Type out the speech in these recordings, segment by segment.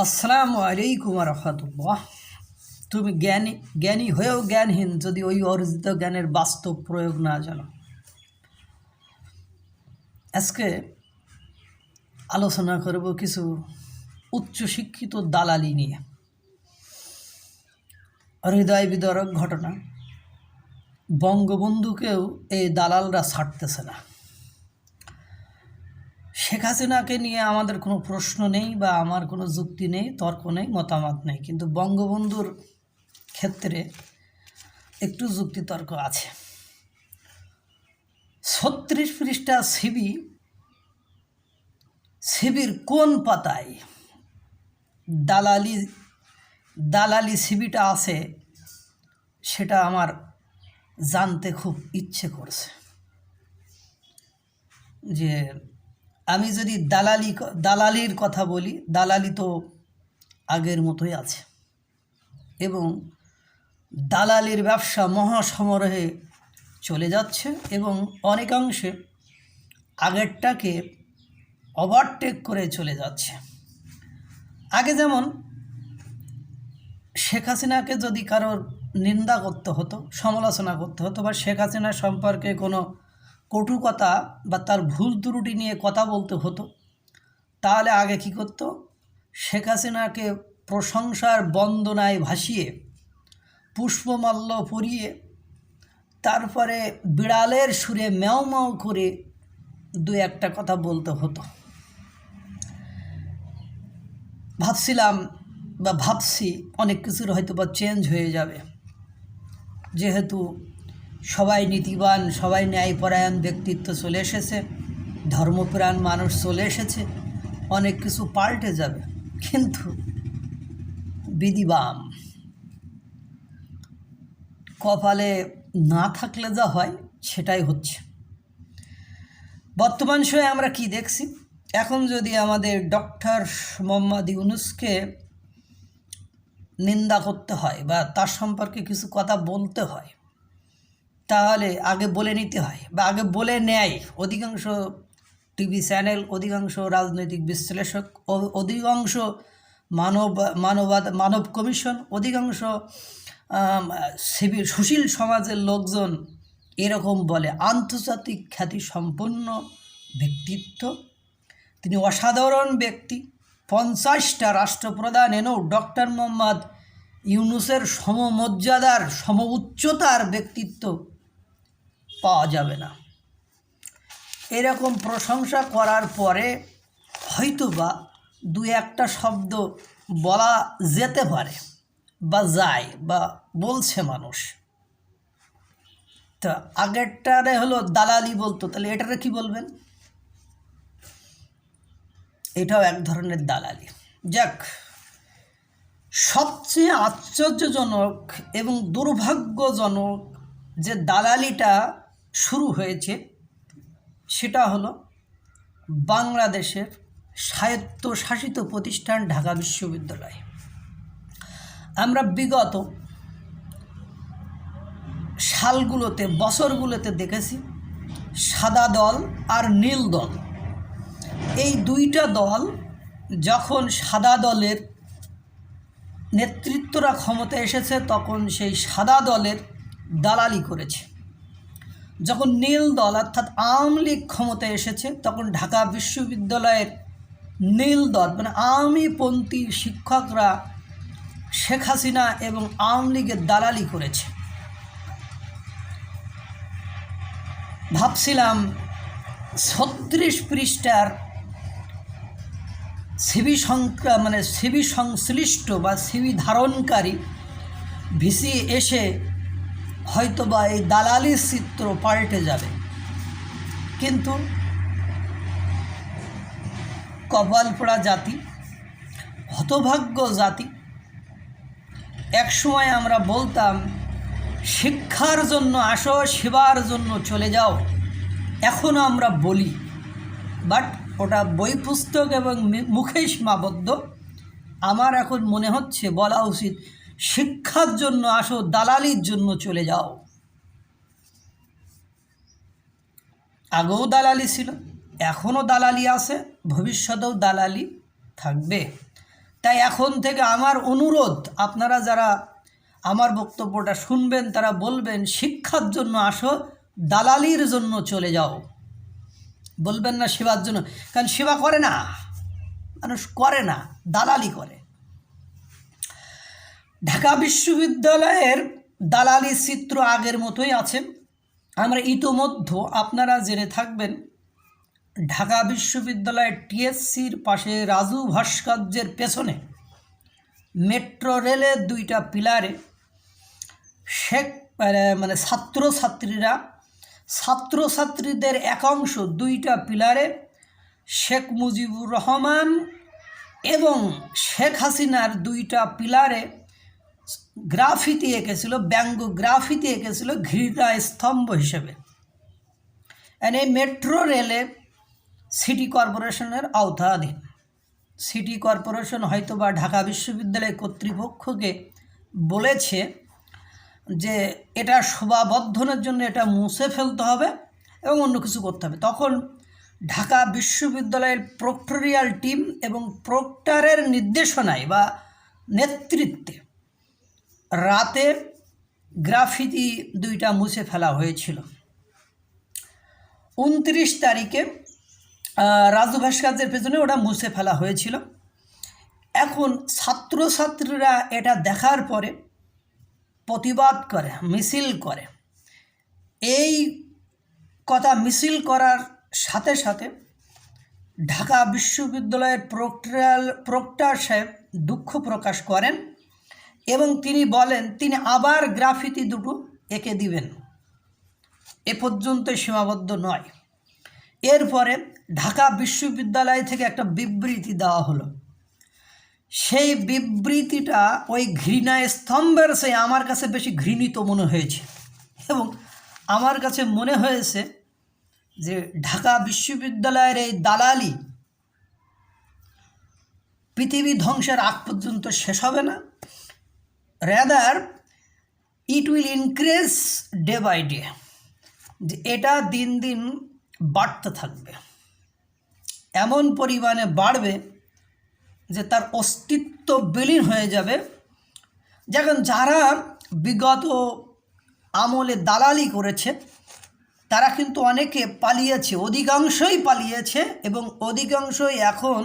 আসসালামু আলাইকুম রহমতুল্লাহ। তুমি জ্ঞানী জ্ঞানী হয়েও জ্ঞানহীন যদি ওই অর্জিত জ্ঞানের বাস্তব প্রয়োগ না জানো। আজকে আলোচনা করব কিছু উচ্চশিক্ষিত দালালি নিয়ে। হৃদয় বিদারক ঘটনা। বঙ্গবন্ধুকেও এই দালালরা ছাড়তেছে না। শেখ হাসিনাকে নিয়ে আমাদের কোনো প্রশ্ন নেই বা আমার কোনো যুক্তি নেই, তর্ক নেই, মতামত নেই, কিন্তু বঙ্গবন্ধুর ক্ষেত্রে একটু যুক্তিতর্ক আছে। ৩৬ পৃষ্ঠা সিবির কোন পাতায় দালালি সিবিটা আছে সেটা আমার জানতে খুব ইচ্ছে করছে। যে আমি যদি দালালির কথা বলি, দালালি তো আগের মতোই আছে এবং দালালির ব্যবসা মহাসমারোহে চলে যাচ্ছে এবং অনেকাংশে আগেরটাকে ওভারটেক করে চলে যাচ্ছে। আগে যেমন শেখ হাসিনাকে যদি কারোর নিন্দা করতে হতো, সমালোচনা করতে হতো বা শেখ হাসিনা সম্পর্কে কোনো কটু কথা বা তার ভুল ত্রুটি নিয়ে কথা বলতে হতো, তাহলে আগে কী করতো? শেখ হাসিনাকে প্রশংসার বন্দনায় ভাসিয়ে পুষ্পমাল্য পরিয়ে তারপরে বিড়ালের সুরে ম্যাও ম্যাও করে দু একটা কথা বলতে হতো। ভাবছি অনেক কিছুর হয়তো বা চেঞ্জ হয়ে যাবে, যেহেতু সবাই নীতিবান, সবাই ন্যায়পরায়ণ ব্যক্তিত্ব চলে এসেছে, ধর্মপ্রাণ মানুষ চলে এসেছে, অনেক কিছু পাল্টে যাবে। কিন্তু বিধিবাম কপালে না থাকলে যা হয় সেটাই হচ্ছে। বর্তমান সময়ে আমরা কি দেখছি? এখন যদি আমাদের ডক্টর মোহাম্মদ ইউনূসকে নিন্দা করতে হয় বা তার সম্পর্কে কিছু কথা বলতে হয়, তাহলে আগে বলে নিতে হয় বা আগে বলে নেয় অধিকাংশ টিভি চ্যানেল, অধিকাংশ রাজনৈতিক বিশ্লেষক, অধিকাংশ মানব কমিশন, অধিকাংশ সুশীল সমাজের লোকজন এরকম বলে। আন্তর্জাতিক খ্যাতিসম্পন্ন ব্যক্তিত্ব, তিনি অসাধারণ ব্যক্তি। 50টা রাষ্ট্রপ্রধান এনেও ডক্টর মোহাম্মদ ইউনূসের সমমর্যাদার সমউচ্চতার ব্যক্তিত্ব পাওয়া যাবে না। এরকম প্রশংসা করার পরে হয়তোবা দু একটা শব্দ বলা যেতে পারে বা যায় বা বলছে মানুষ। তা আগেরটারে হলো দালালি বলতো, তাহলে এটারে কি বলবেন? এটাও এক ধরনের দালালি। যাক, সবচেয়ে আশ্চর্যজনক এবং দুর্ভাগ্যজনক যে দালালিটা শুরু হয়েছে সেটা হলো বাংলাদেশের স্বায়ত্তশাসিত প্রতিষ্ঠান ঢাকা বিশ্ববিদ্যালয়। আমরা বিগত বছরগুলোতে দেখেছি সাদা দল আর নীল দল, এই দুইটা দল যখন সাদা দলের নেতৃত্বরা ক্ষমতায় এসেছে তখন সেই সাদা দলের দালালি করেছে। যখন নীল দল অর্থাৎ আওয়ামী লীগ ক্ষমতায় এসেছে তখন ঢাকা বিশ্ববিদ্যালয়ের নীল দল মানে আওয়ামীপন্থী শিক্ষকরা শেখ হাসিনা এবং আওয়ামী লীগের দালালি করেছে। ভাবছিলাম 36 পৃষ্ঠার সিবি সংশ্লিষ্ট বা সিবি ধারণকারী ভিসি এসে হয়তোবা এই দালালির চিত্র পাল্টে যাবে, কিন্তু কপাল পোড়া জাতি, হতভাগ্য জাতি। একসময় আমরা বলতাম শিক্ষার জন্য আসো, সেবার জন্য চলে যাও। এখনও আমরা বলি, বাট ওটা বই পুস্তক এবং মুখেই সীমাবদ্ধ। আমার এখন মনে হচ্ছে বলা উচিত শিক্ষার জন্য আসো, দালালির জন্য চলে যাও। আগেও দালালি ছিল, এখনও দালালি আছে, ভবিষ্যতেও দালালি থাকবে। তাই এখন থেকে আমার অনুরোধ, আপনারা যারা আমার বক্তব্যটা শুনবেন তারা বলবেন শিক্ষার জন্য আসো, দালালির জন্য চলে যাও। বলবেন না সেবার জন্য, কারণ সেবা করে না, মানুষ করে না, দালালি করে। ঢাকা বিশ্ববিদ্যালয়ের দালালি চিত্র আগের মতোই আছে। আমরা ইতোমধ্যে আপনারা জেনে থাকবেন, ঢাকা বিশ্ববিদ্যালয়ের টিএসসির পাশে রাজু ভাস্কর্যের পেছনে মেট্রো রেলের 2টা পিলারে ছাত্রছাত্রীদের একাংশ 2টা পিলারে শেখ মুজিবুর রহমান এবং শেখ হাসিনার 2টা পিলারে গ্রাফিতি এঁকেছিল, ব্যঙ্গ গ্রাফিতি এঁকেছিল ঘৃণা স্তম্ভ হিসেবে। এই মেট্রো রেলে সিটি কর্পোরেশনের আওতাধীন। সিটি কর্পোরেশন হয়তো বা ঢাকা বিশ্ববিদ্যালয় কর্তৃপক্ষকে বলেছে যে এটা শোভাবর্ধনের জন্য এটা মুছে ফেলতে হবে এবং অন্য কিছু করতে হবে। তখন ঢাকা বিশ্ববিদ্যালয়ের প্রক্টরিয়াল টিম এবং প্রক্টরের নির্দেশনায় বা নেতৃত্বে রাতে গ্রাফিতি 2টা মুছে ফেলা হয়েছিল। 29 তারিখে রাজু ভাস্কর্যের পেছনে ওটা মুছে ফেলা হয়েছিল। এখন ছাত্রছাত্রীরা এটা দেখার পরে প্রতিবাদ করে, মিছিল করে। এই কথা মিছিল করার সাথে সাথে ঢাকা বিশ্ববিদ্যালয়ের প্রক্টর সাহেব দুঃখ প্রকাশ করেন এবং তিনি বলেন তিনি আবার গ্রাফিতি 2টো এঁকে দিবেন। এ পর্যন্ত সীমাবদ্ধ নয়। এরপরে ঢাকা বিশ্ববিদ্যালয় থেকে একটা বিবৃতি দেওয়া হলো। সেই বিবৃতিটা ওই ঘৃণা স্তম্ভের সে আমার কাছে বেশি ঘৃণিত মনে হয়েছে এবং আমার কাছে মনে হয়েছে যে ঢাকা বিশ্ববিদ্যালয়ের এই দালালি পৃথিবী ধ্বংসের আগ পর্যন্ত শেষ হবে না, rather it will increase day by day, যে এটা দিন দিন বাড়তে থাকবে, এমন পরিমাণে বাড়বে যে তার অস্তিত্ব বিলীন হয়ে যাবে। যেমন যারা বিগত আমলে দালালি করেছে তারা কিন্তু অনেকে পালিয়েছে, অধিকাংশই পালিয়েছে এবং অধিকাংশই এখন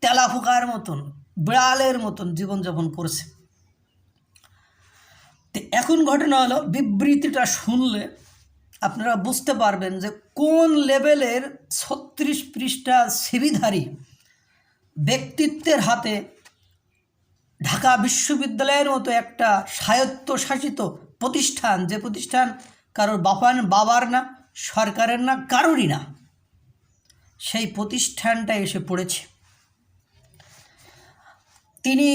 তেলাপোকার মতন, বিড়ালের মতন জীবনযাপন করছে। তো এখন ঘটনা হলো, বিবৃতিটা শুনলে আপনারা বুঝতে পারবেন যে কোন লেভেলের 36 পৃষ্ঠা সিভিধারী ব্যক্তিত্বের হাতে ঢাকা বিশ্ববিদ্যালয়ের মতো একটা স্বায়ত্তশাসিত প্রতিষ্ঠান, যে প্রতিষ্ঠান কারোর বাবার না, সরকারের না, কারোরই না, সেই প্রতিষ্ঠানটা এসে পড়েছে। তিনি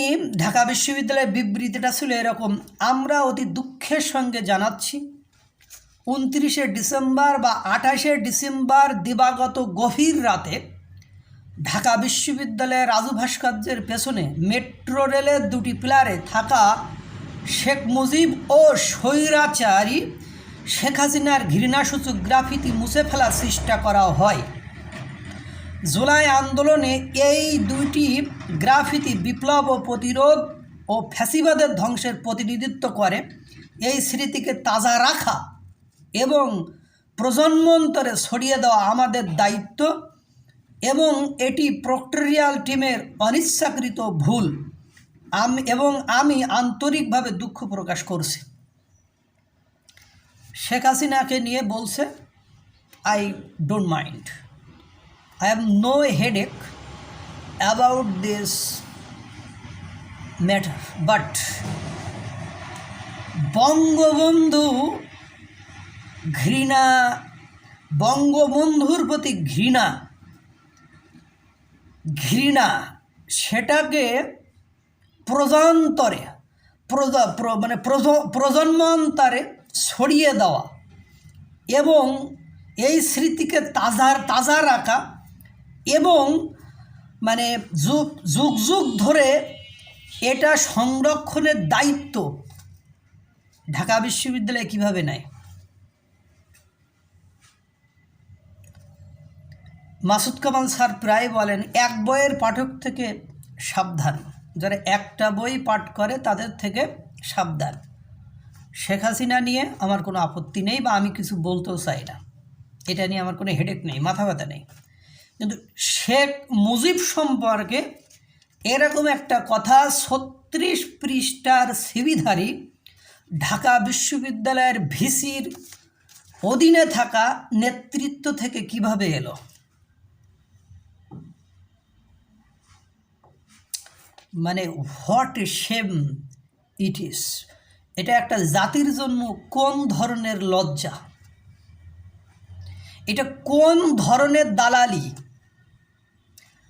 ঢাকা বিশ্ববিদ্যালয়ের বিবৃতিটা ছিল এরকম: আমরা অতি দুঃখের সঙ্গে জানাচ্ছি 29শে ডিসেম্বর বা 28শে ডিসেম্বর দিবাগত গভীর রাতে ঢাকা বিশ্ববিদ্যালয়ের রাজু ভাস্কর্যের পেছনে মেট্রো রেলের 2টি পিলারে থাকা শেখ মুজিব ও স্বৈরাচারী শেখ হাসিনার ঘৃণাসূচক গ্রাফিতি মুছে ফেলার চেষ্টা করা হয়। জুলাই আন্দোলনে এই 2টি গ্রাফিতি বিপ্লব ও প্রতিরোধ ও ফ্যাসিবাদের ধ্বংসের প্রতিনিধিত্ব করে। এই স্মৃতিকে তাজা রাখা এবং প্রজন্মান্তরে ছড়িয়ে দেওয়া আমাদের দায়িত্ব এবং এটি প্রক্টরিয়াল টিমের অনিচ্ছাকৃত ভুল আমি আন্তরিকভাবে দুঃখ প্রকাশ করছি। শেখ হাসিনাকে নিয়ে বলছে, I don't mind, I have no headache about this matter, but Bangabandhu ঘৃণা, বঙ্গবন্ধুর প্রতি ঘৃণা সেটাকে প্রজন্মান্তরে ছড়িয়ে দেওয়া এবং এই স্মৃতিকে তাজা রাখা এবং যুগ যুগ ধরে এটা সংরক্ষণের দায়িত্ব ঢাকা বিশ্ববিদ্যালয় কিভাবে নেয়। মাসুদ কামাল স্যার প্রায় বলেন, এক বইয়ের পাঠক থেকে সাবধান, যারা একটা বই পাঠ করে তাদের থেকে সাবধান। শেখ হাসিনা নিয়ে আমার কোনো আপত্তি নেই বা আমি কিছু বলতেও চাই না, এটা নিয়ে আমার কোনো হেডেক নেই, মাথা ব্যথা নেই। কিন্তু শেখ মুজিব সম্পর্কে এরকম একটা কথা 36 পৃষ্ঠার সিভিধারী ঢাকা বিশ্ববিদ্যালয়ের ভিসির অধীনে থাকা নেতৃত্ব থেকে কিভাবে এলো? মানে what a shame it is. এটা একটা জাতির জন্য কোন ধরনের লজ্জা, এটা কোন ধরনের দালালি?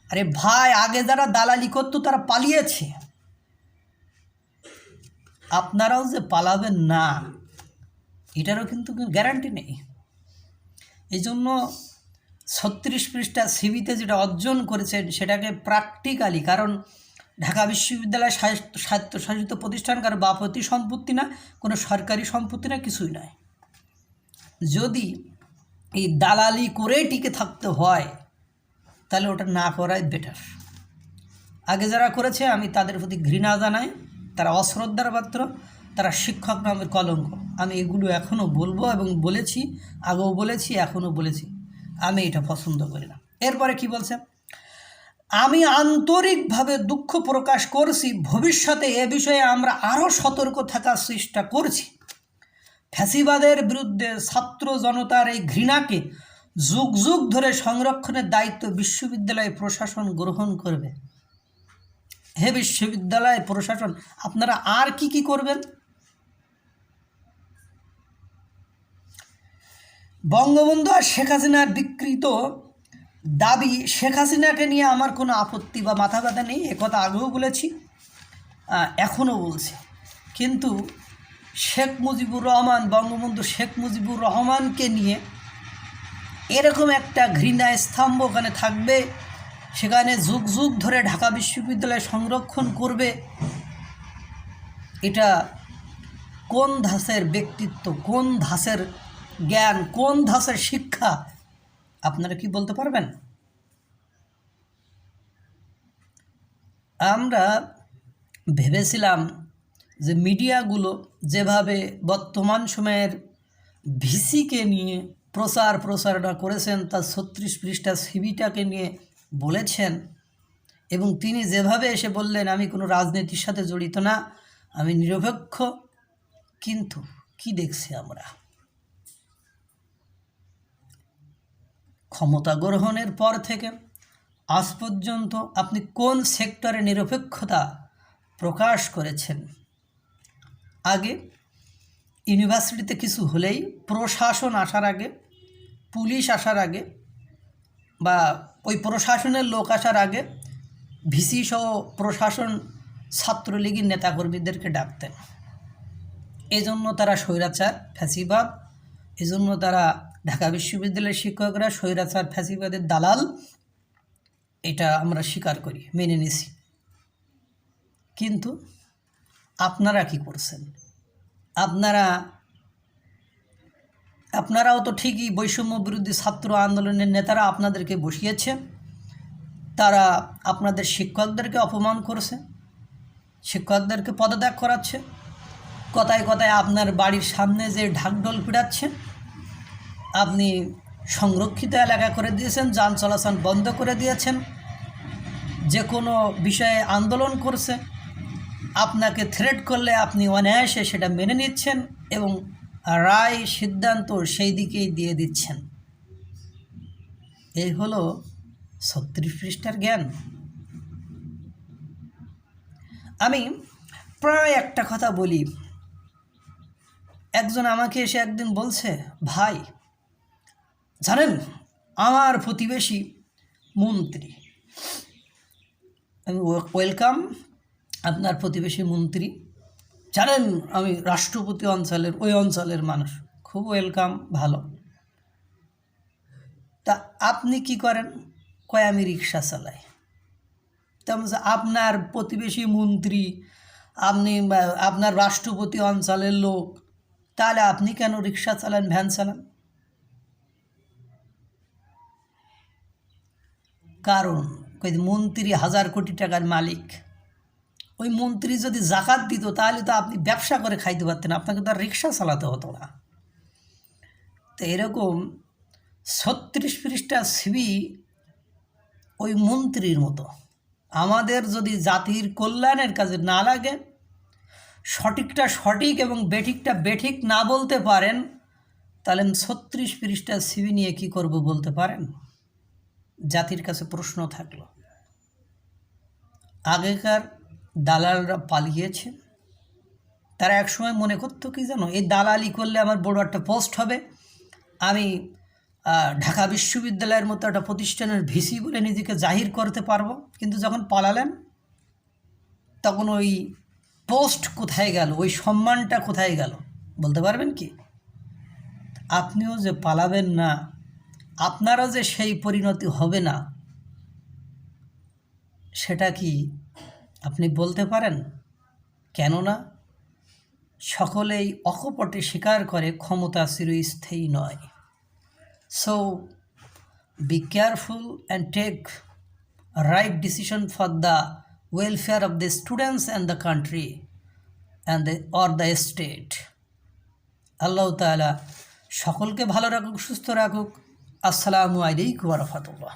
আরে ভাই, আগে যারা দালালি করতো তারা পালিয়েছে, আপনারাও যে পালাবেন না এটারও কিন্তু গ্যারান্টি নেই। এই জন্য 36 পৃষ্ঠা সিভিতে যেটা অর্জন করেছেন সেটাকে প্র্যাকটিক্যালি, কারণ ঢাকা বিশ্ববিদ্যালয় স্বায়ত্তশাসিত প্রতিষ্ঠান, কারণ বাপতি সম্পত্তি না, কোনো সরকারি সম্পত্তি না, কিছুই নয়। যদি এই দালালি করে টিকে থাকতে হয় তাহলে ওটা না করাই বেটার। আগে যারা করেছে আমি তাদের প্রতি ঘৃণা জানাই, তারা অশ্রদ্ধার পাত্র, তারা শিক্ষক নামের কলঙ্ক। আমি এগুলো এখনও বলবো এবং বলেছি, আগেও বলেছি, এখনও বলেছি, আমি এটা পছন্দ করি না। এরপরে কি বলছে? আমি আন্তরিকভাবে দুঃখ প্রকাশ করছি, ভবিষ্যতে এ বিষয়ে আমরা আরও সতর্ক থাকার চেষ্টা করছি। ফ্যাসিবাদের বিরুদ্ধে ছাত্র জনতার এই ঘৃণাকে যুগ যুগ ধরে সংরক্ষণের দায়িত্ব বিশ্ববিদ্যালয় প্রশাসন গ্রহণ করবে। হে বিশ্ববিদ্যালয় প্রশাসন, আপনারা আর কি করবেন? বঙ্গবন্ধু আর শেখ হাসিনার বিকৃত দাবি, শেখ হাসিনাকে নিয়ে আমার কোনো আপত্তি বা মাথা ব্যথা নেই, একথা আগেও বলেছি, এখনও বলছি। কিন্তু শেখ মুজিবুর রহমান, বঙ্গবন্ধু শেখ মুজিবুর রহমানকে নিয়ে এরকম একটা ঘৃণা স্তম্ভ ওখানে থাকবে, সেখানে যুগ যুগ ধরে ঢাকা বিশ্ববিদ্যালয় সংরক্ষণ করবে। এটা কোন ধাঁচের ব্যক্তিত্ব, কোন ধাঁচের জ্ঞান, কোন ধাঁচের শিক্ষা, আপনারা কি বলতে পারবেন? আমরা ভেবেছিলাম যে মিডিয়াগুলো যেভাবে বর্তমান সময়ের ভিসিকে নিয়ে প্রচারণা করেছেন, তার 36 পৃষ্ঠা সিভিটাকে নিয়ে বলেছেন, এবং তিনি যেভাবে এসে বললেন আমি কোনো রাজনীতির সাথে জড়িত না, আমি নিরপেক্ষ, কিন্তু কি দেখছি আমরা? ক্ষমতা গ্রহণের পর থেকে আজ পর্যন্ত আপনি কোন সেক্টরে নিরপেক্ষতা প্রকাশ করেছেন? আগে ইউনিভার্সিটিতে কিছু হলেই প্রশাসন আসার আগে, পুলিশ আসার আগে বা ওই প্রশাসনের লোক আসার আগে ভিসি সহ প্রশাসন ছাত্রলীগের নেতাকর্মীদেরকে ডাকতেন। এজন্য তারা স্বৈরাচার, ফ্যাসিবাদ, এজন্য তারা ঢাকা বিশ্ববিদ্যালয়ের শিক্ষকরা স্বৈরাচার ফ্যাসিবাদের দালাল, এটা আমরা স্বীকার করি, মেনে নিছি। কিন্তু আপনারা কি করছেন? আপনারাও তো ঠিকই বৈষম্য বিরোধী ছাত্র আন্দোলনের নেতারা আপনাদেরকে বসিয়েছে, তারা আপনাদের শিক্ষকদেরকে অপমান করছে, শিক্ষকদেরকে পদত্যাগ করাচ্ছে, কথায় কথায় আপনার বাড়ির সামনে যে ঢাকঢোল পিটাচ্ছে, আপনি সংরক্ষিত এলাকা করে দিয়েছেন, যান চলাচল বন্ধ করে দিয়েছেন, যে কোনো বিষয়ে আন্দোলন করছে আপনাকে থ্রেট করলে আপনি অনায়াসে সেটা মেনে নিচ্ছেন এবং রায় সিদ্ধান্ত সেই দিকেই দিয়ে দিচ্ছেন। এই হলো 36 পৃষ্ঠার জ্ঞান। আমি প্রায় একটা কথা বলি, একজন আমাকে এসে একদিন বলছে, ভাই জানেন আমার প্রতিবেশী মন্ত্রী। আমি ওয়েলকাম, আপনার প্রতিবেশী মন্ত্রী, জানেন আমি রাষ্ট্রপতি অঞ্চলের, ওই অঞ্চলের মানুষ, খুব ওয়েলকাম, ভালো। তা আপনি কি করেন? কয় আমি রিক্সা চালাই। তা আপনার প্রতিবেশী মন্ত্রী, আপনি আপনার রাষ্ট্রপতি অঞ্চলের লোক, তাহলে আপনি কেন রিক্সা চালান, ভ্যান চালান? কারণ কই মন্ত্রী 1000 কোটি টাকার মালিক, ওই মন্ত্রী যদি জাকাত দিত তাহলে তো আপনি ব্যবসা করে খাইতে পারতেন, আপনাকে তো আর রিক্সা চালাতে হতো না। তো এরকম 36 পৃষ্ঠা সিবি ওই মন্ত্রীর মতো। আমাদের যদি জাতির কল্যাণের কাজে না লাগে, সঠিকটা সঠিক এবং বেঠিকটা বেঠিক না বলতে পারেন, তাহলে 36 পৃষ্ঠা সিবি নিয়ে কি করব বলতে পারেন? জাতির কাছে প্রশ্ন থাকলো। আগেকার দালালরা পালিয়েছে, তারা একসময় মনে করতো কি জানো, এই দালালি করলে আমার বড় একটা পোস্ট হবে, আমি ঢাকা বিশ্ববিদ্যালয়ের মতো একটা প্রতিষ্ঠানের ভিসি বলে নিজেকে জাহির করতে পারবো। কিন্তু যখন পালালেন তখন ওই পোস্ট কোথায় গেল, ওই সম্মানটা কোথায় গেল বলতে পারবেন কি? আপনিও যে পালাবেন না, আপনারও যে সেই পরিণতি হবে না, সেটা কি আপনি বলতে পারেন? কেননা সকলেই অকপটে স্বীকার করে ক্ষমতা চিরস্থায়ী নয়। So be careful and take a right decision for the welfare of the students and the country and the state. আল্লাহ তাআলা সকলকে ভালো রাখুক, সুস্থ রাখুক। আসসালামু আলাইকুম ওয়া রাহমাতুল্লাহ।